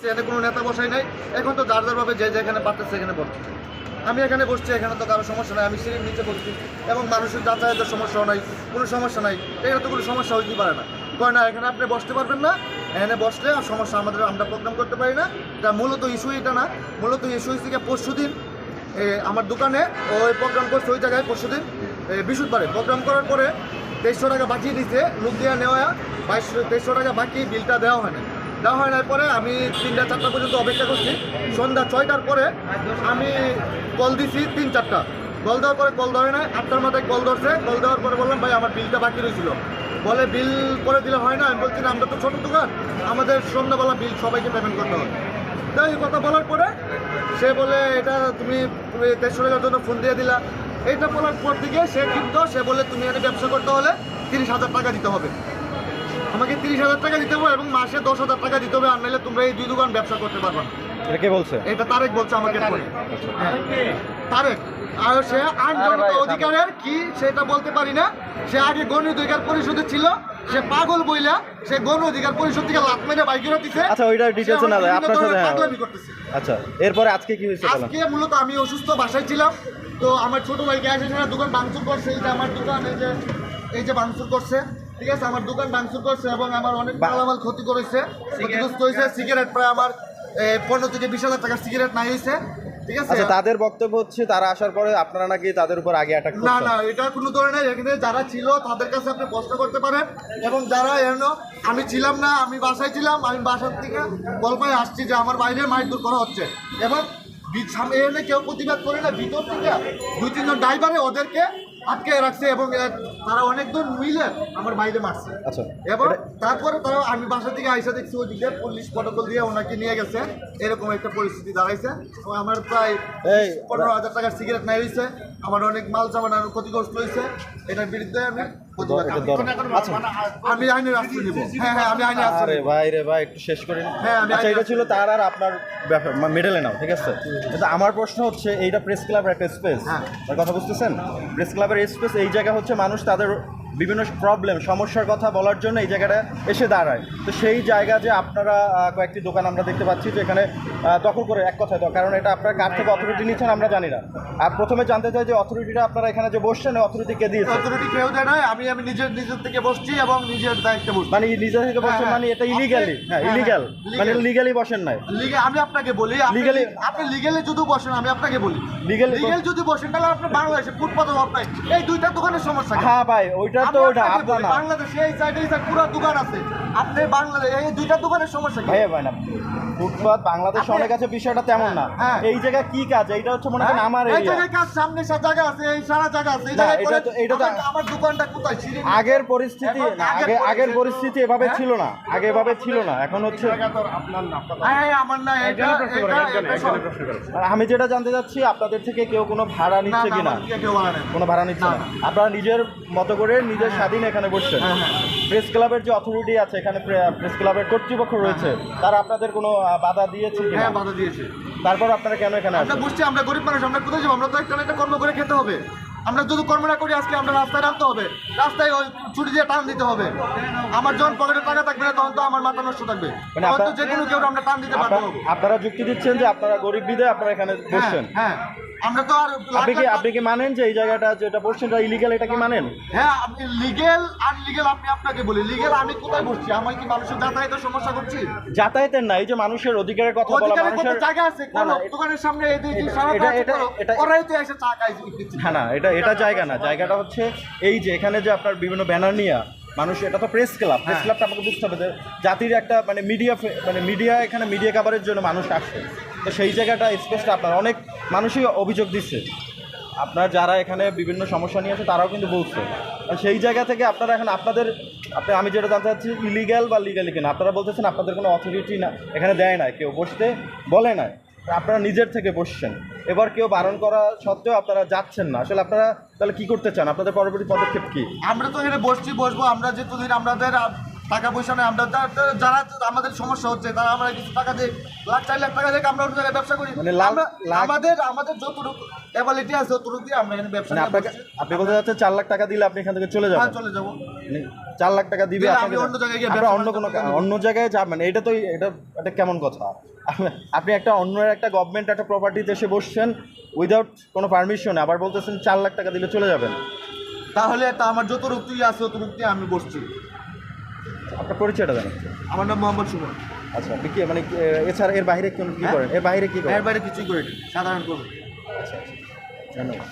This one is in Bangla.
বসছি, এখানে কোনো নেতা বসাই নাই। এখন তো যার যারভাবে যে যেখানে পারতেছে এখানে বসছে। আমি এখানে বসছি, এখানে তো কারো সমস্যা নাই। আমি সিঁড়ির নিচে বসছি এবং মানুষের যাতায়াতের সমস্যাও নাই, কোনো সমস্যা নাই। এখানে তো কোনো সমস্যা হইতেই পারে না। কয় না এখানে আপনি বসতে পারবেন না, এখানে বসলে আর সমস্যা আমাদের, আমরা প্রোগ্রাম করতে পারি না। এটা মূলত ইস্যু এটা না, মূলত ইস্যু হচ্ছে পরশু দিন আমার দোকানে ওই প্রোগ্রাম করছে ওই জায়গায়। পরশু দিন বৃহস্পতিবারে প্রোগ্রাম করার পরে 2300 টাকা বাকি দিতে, লোক দিয়ে নেওয়া 2300 টাকা বাকি, বিলটা দেওয়া হয় না। দেওয়া হয় না পরে আমি 3টা 4টা পর্যন্ত অপেক্ষা করছি। সন্ধ্যা 6টার পরে আমি কল দিছি 3-4টা। কল দেওয়ার পরে কল ধরে না, 8টার মাথায় কল ধরছে। কল দেওয়ার পরে বললাম ভাই আমার বিলটা বাকি রয়েছিল। বলে বিল করে দিলে হয় না। আমি বলছি না, আমরা তো ছোটো দোকান, আমাদের সন্ধ্যাবেলা বিল সবাইকে পেমেন্ট করতে হবে। তাই এই কথা বলার পরে সে বলে এটা তুমি 2300 টাকার জন্য ফোন দিয়ে দিলা। এইটা বলার পর থেকে সে কিন্তু সে বলে তুমি এখানে ব্যবসা করতে হলে 30,000 টাকা দিতে হবে, আমাকে 30,000 টাকা দিতে হবে এবং মাসে 10,000 টাকা দিতে হবে, আর নাহলে তোমরা এই 2 দোকান ব্যবসা করতে পারবে না। এটা কে বলছে? এটা তারেক বলছে আমাকে। হ্যাঁ, তারেক। আর সে আইন জনতা অধিকারের কি সেটা বলতে পারি না। সে আগে গণ অধিকার পরিষদে ছিল, সে পাগল বইলা সে গণ অধিকার পরিষদ থেকে লাত মেরে বাইকে দিচ্ছে। আচ্ছা, ওইটা ডিটেইলসে না যায় আপনার সাথে। পাগলামি করতেছে। আচ্ছা, এরপরে আজকে কি হয়েছে? আজকে মূলত আমি অসুস্থ, বাসায় ছিলাম। তো আমার ছোট ভাই গ্যাস এসে দোকান ভাঙচুর করছে। এই যে আমার দোকান, এই যে ভাঙচুর করছে, ঠিক আছে, আমার দোকান ভাঙচুর করছে এবং আমার অনেক মালামাল ক্ষতি করেছে, ক্ষতিগ্রস্ত হয়েছে। সিগারেট প্রায় আমার 15 থেকে 20,000 টাকার সিগারেট নাই হয়েছে, ঠিক আছে। আচ্ছা, তাদের বক্তব্য হচ্ছে তারা আসার পরে আপনারা নাকি তাদের উপর আগে অ্যাটাক করছেন। না না, এটা কোনো ধরনের, এখানে যারা ছিল তাদের কাছে আপনি প্রশ্ন করতে পারেন। এবং যারা আমি ছিলাম না, আমি বাসায় ছিলাম, আমি বাসার থেকে গল্পায় আসছি যে আমার বাইরে মারধর করা হচ্ছে এবং এখানে কেউ প্রতিবাদ করে না। ভিতর থেকে 2-3 জন ড্রাইভারে ওদেরকে আটকে রাখছে এবং তারা অনেকজন মিলে আমার বাইরে মারছে। আচ্ছা, এবং তারপরে তারা, আমি বাসা থেকে আইসা দেখছি ওইদিকে পুলিশ প্রটোকল দিয়ে ওনাকে নিয়ে গেছে। এরকম একটা পরিস্থিতি দাঁড়াইছে। আমার প্রায় 15,000 টাকার সিগারেট নাই হয়েছে, আমার অনেক মাল সামান ক্ষতিগ্রস্ত হয়েছে। এটার বিরুদ্ধে আমি আইনের আশ্রয় নিব। হ্যাঁ, আমি আইনের আশ্রয় আরে নিব। ভাই রে ভাই, একটু শেষ করেন। হ্যাঁ, আচ্ছা, এটা ছিল তার আর আপনার মিডলে নাও, ঠিক আছে। কিন্তু আমার প্রশ্ন হচ্ছে, এইটা প্রেস ক্লাবের একটা স্পেস, তার কথা বুঝতেছেন? প্রেস ক্লাবের স্পেস, এই জায়গা হচ্ছে মানুষ তাদের বিভিন্ন প্রবলেম সমস্যার কথা বলার জন্য এই জায়গাটা এসে দাঁড়ায়। তো সেই জায়গা যে আপনারা কয়েকটি দোকান আমরা দেখতে পাচ্ছি যে এখানে দখল করে, এক কথায় তো, কারণ এটা আপনার কার থেকে অথরিটি নিচ্ছেন আমরা জানি না। আর প্রথমে জানতে চাই যে অথরিটিটা আপনারা এখানে যে বসছেন, অথরিটি কে দিয়েছে? অথরিটি কেউ দেয় নাই, আমি নিজের থেকে বসছি এবং নিজের দায়িত্বে বসছি। মানে নিজে থেকে বসছেন, মানে এটা ইলিগালি? হ্যাঁ, ইলিগাল, মানে লিগালি বসেন নাই। আমি আপনাকে বলি, লিগালি, আপনি লিগালি যদি বসেন, আমি আপনাকে বলি লিগাল যদি বসেন তাহলে আপনি বাংলাদেশে ফুটপাত অভাব নাই। এই 2টা দোকানের সমস্যা। হ্যাঁ ভাই, ওইটা তো ওটা আপনার না। বাংলাদেশে এই সাইডে পুরো দোকান আছে, আপনি বাংলাদেশ এই 2টা দোকানের সমস্যা কি? ভাই না, ফুটপাত বাংলাদেশ অনেক আছে, বিষয়টা তেমন না। এই জায়গায় কি কাজ? এইটা হচ্ছে মনে করেন আমার এই জায়গায় কাজ, সামনে সব জায়গা আছে, এই সারা জায়গা আছে। এই জায়গায় এটা তো আমার দোকানটা কোথায়? আগের পরিস্থিতি না, আগের পরিস্থিতি এভাবে ছিল না, আগে এভাবে ছিল না। এখন হচ্ছে আমার না, আমি যেটা জানতে চাচ্ছি, আপনাদের থেকে কেউ কোনো ভাড়া নিচ্ছে কিনা? কোনো ভাড়া নিচ্ছে না, আপনারা নিজের মতো করে নিজের স্বাধীন এখানে বসছেন। প্রেস ক্লাবের যে অথরিটি আছে এখানে, প্রেস ক্লাবের কর্তৃপক্ষ রয়েছে, তারা আপনাদের কোনো বাধা দিয়েছে কিনা? হ্যাঁ, বাধা দিয়েছে। তারপর আপনারা কেন এখানে আসেন? আমরা বুঝছি, আমরা গরিব মানুষ, আমরা কোথায় যাবো? আমরা তো একটা কর্ম করে খেতে হবে। আমরা যদি কর্ম না করি, আজকে আমরা রাস্তায় নামতে হবে, রাস্তায় ওই ছুটি দিয়ে টান দিতে হবে। আমার যখন পকেটে টাকা থাকবে না, তখন তো আমার মাথা নষ্ট থাকবে। তখন তো যে কোনো কেউ আমরা টান দিতে পারবো। আপনারা যুক্তি দিচ্ছেন যে আপনারা গরিব বিধায় আপনারা এখানে বসছেন। হ্যাঁ, আমরা তো আর আপনি কি মানেন যে এই জায়গাটা যেটা বসছেন এটা ইলিগাল? এটা কি মানেন? হ্যাঁ, আপনি লিগেল আনলিগেল, আমি আপনাকে বলি লিগেল। আমি কোথায় বসছি? আমি কি মানুষের যাতায়াতের সমস্যা করছি? যাতায়াতের না, এই যে মানুষের অধিকারের কথা বলা, মানুষের জায়গা আছে দোকানের সামনে, ওরাই তো এসে চা খাই দিচ্ছে। না, এটা জায়গা না। জায়গাটা হচ্ছে এই যে এখানে যে আপনার বিভিন্ন ব্যানার নিয়ে মানুষ, এটা তো প্রেস ক্লাব। প্রেস ক্লাবটা আমাকে বুঝতে হবে যে জাতির একটা মিডিয়া এখানে মিডিয়া কাভারের জন্য মানুষ আসছে। তো সেই জায়গাটা স্পেসটা আপনার অনেক মানুষই অভিযোগ দিচ্ছে, আপনার যারা এখানে বিভিন্ন সমস্যা নিয়ে আসে তারাও কিন্তু বলছে। সেই জায়গা থেকে আপনারা এখন আমি যেটা জানতে চাচ্ছি, ইলিগাল বা লিগালি কিনা? আপনারা বলতেছেন আপনাদের কোনো অথরিটি না এখানে দেয় না, কেউ বসতে বলে না, আপনারা নিজের থেকে বসছেন। এবার কেউ বারণ করা সত্ত্বেও আপনারা যাচ্ছেন না। আসলে আপনারা তাহলে কি করতে চান? আপনাদের পরবর্তী পদক্ষেপ কি? আমরা তো এখানে বসবো। আমরা যেহেতু আমাদের টাকা পয়সা নেই, আমরা যারা আমাদের সমস্যা হচ্ছে তারা আমরা কিছু টাকা দিয়ে লাখ 4 লাখ টাকা দিয়ে আমরা অন্য জায়গায় ব্যবসা করি। মানে আমাদের যতটুকু ক্যাপাবিলিটি আছে ততটুকু দিয়ে আমরা এখানে ব্যবসা মানে নিয়ে আপনাকে বসছি। আপনি বলতে চাচ্ছেন 4 লাখ টাকা দিলে আপনি এখান থেকে চলে হ্যাঁ, যাবেন? চলে যাবো। মানে 4 লাখ টাকা দিবে দিলে আপনাকে, আমি অন্য জায়গায় গিয়ে আপনারা ব্যবসা অন্য কোনো করতে পারবো। অন্য জায়গায় যাবেন? এটা তো এটা কেমন কথা? আপনি একটা অন্য একটা গভর্নমেন্ট একটা প্রপার্টিতে এসে বসছেন উইদাউট কোনো পারমিশন, আবার বলতেছেন 4 লাখ টাকা দিলে চলে যাবেন। তাহলে তা আমার যত রুক্তি আছে তত রুক্তি আমি বসছি। আপনার পরিচয়টা জানেন? আমার নাম মোহাম্মদ সুমন। আচ্ছা, আপনি কি মানে এছাড়া এর বাইরে কি করেন? এর বাইরে কি করেন? এর বাইরে কিছুই করি না, সাধারণ কর্মী। ধন্যবাদ।